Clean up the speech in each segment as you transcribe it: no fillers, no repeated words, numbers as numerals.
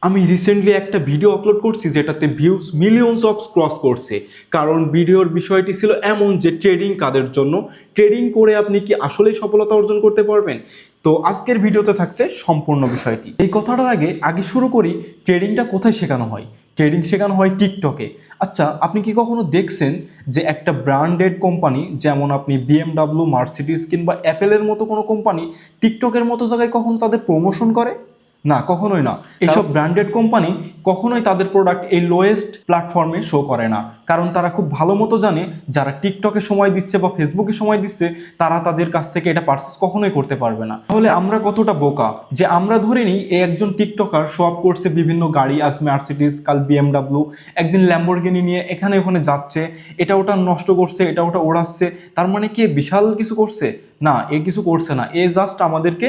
আমি রিসেন্টলি একটা video upload করছি যেটাতে ভিউজ মিলিয়নস অফ ক্রস করছে। কারণ ভিডিওর বিষয়টি ছিল এমন যে ট্রেডিং কাদের জন্য, ট্রেডিং করে আপনি কি আসলেই সফলতা অর্জন করতে পারবেন। তো আজকের ভিডিওতে থাকছে সম্পূর্ণ বিষয়টি। এই কথাটার আগে শুরু করি, ট্রেডিংটা কোথায় শেখানো হয়। ট্রেডিং শেখানো হয় টিকটকে। আচ্ছা, আপনি কি কখনো দেখছেন যে একটা ব্র্যান্ডেড কোম্পানি, যেমন আপনি BMW, মার্সিডিজ কিংবা অ্যাপেলের মতো কোনো কোম্পানি টিকটকের মতো জায়গায় কখনো তাদের প্রমোশন করে? না, কখনোই না। এইসব ব্র্যান্ডেড কোম্পানি কখনোই তাদের প্রোডাক্ট এই লোয়েস্ট প্ল্যাটফর্মে শো করে না, কারণ তারা খুব ভালো মতো জানে যারা টিকটকে সময় দিচ্ছে বা ফেসবুকে সময় দিচ্ছে তারা তাদের কাছ থেকে এটা পারচেস কখনোই করতে পারবে না। তাহলে আমরা কতটা বোকা যে আমরা ধরে নিই এই একজন টিকটকার শো আপ করছে বিভিন্ন গাড়ি, আজ মার্সিডিজ, কাল BMW, একদিন ল্যাম্বরগিনি নিয়ে এখানে ওখানে যাচ্ছে, এটা ওটা নষ্ট করছে, এটা ওটা ওড়াচ্ছে, তার মানে কি বিশাল কিছু করছে? না, এ কিছু করছে না। এ জাস্ট আমাদেরকে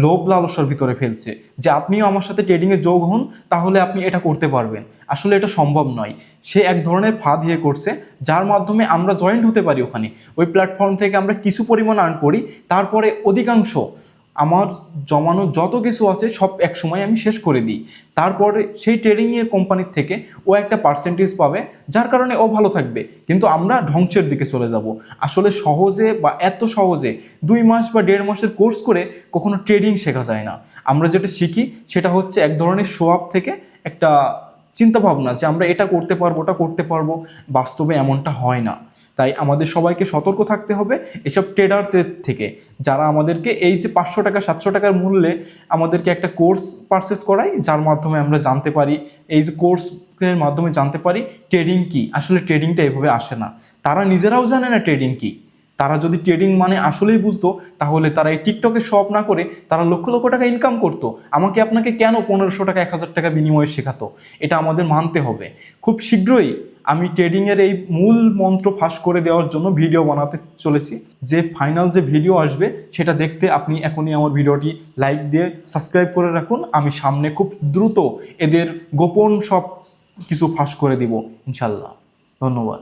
লোভ লালসার ভিতরে ফেলছে যে আপনিও আমার সাথে ট্রেডিংয়ে যোগ হন, তাহলে আপনি এটা করতে পারবেন। আসলে এটা সম্ভব নয়। সে এক ধরনের ফাঁদ ইয়ে করছে, যার মাধ্যমে আমরা জয়েন্ট হতে পারি ওখানে। ওই প্ল্যাটফর্ম থেকে আমরা কিছু পরিমাণ আর্ন করি, তারপরে অধিকাংশ আমার জমানো যত কিছু আছে সব এক সময় আমি শেষ করে দিই। তারপরে সেই ট্রেডিংয়ের কোম্পানির থেকে ও একটা পার্সেন্টেজ পাবে, যার কারণে ও ভালো থাকবে, কিন্তু আমরা ধ্বংসের দিকে চলে যাব। আসলে সহজে বা এত সহজে 2 মাস বা 1.5 মাসের কোর্স করে কখনো ট্রেডিং শেখা যায় না। আমরা যেটা শিখি সেটা হচ্ছে এক ধরনের শো আপ থেকে একটা চিন্তা ভাবনা যে আমরা এটা করতে পারবো, ওটা করতে পারবো। বাস্তবে এমনটা হয় না। তাই আমাদের সবাইকে সতর্ক থাকতে হবে এসব ট্রেডারদের থেকে, যারা আমাদেরকে এই যে 500 টাকা 700 টাকার মূল্যে আমাদেরকে একটা কোর্স পারচেস করায়, যার মাধ্যমে আমরা জানতে পারি, এই যে কোর্সের মাধ্যমে জানতে পারি ট্রেডিং কি। আসলে ট্রেডিংটা এভাবে আসে না। তারা নিজেরাও জানে না ট্রেডিং কি। তারা যদি ট্রেডিং মানে আসলেই বুঝতো, তাহলে তারা এই টিকটকে শো অফ না করে তারা লক্ষ লক্ষ টাকা ইনকাম করতো। আমাকে আপনাকে কেন 1500 টাকা 1000 টাকা বিনিময়ে শেখাতো? এটা আমাদের মানতে হবে। খুব শীঘ্রই আমি ট্রেডিংয়ের এই মূল মন্ত্র ফাঁস করে দেওয়ার জন্য ভিডিও বানাতে চলেছি। যে ফাইনাল যে ভিডিও আসবে সেটা দেখতে আপনি এখনই আমার ভিডিওটি লাইক দিয়ে সাবস্ক্রাইব করে রাখুন। আমি সামনে খুব দ্রুত এদের গোপন সব কিছু ফাঁস করে দিব ইনশাল্লাহ। ধন্যবাদ।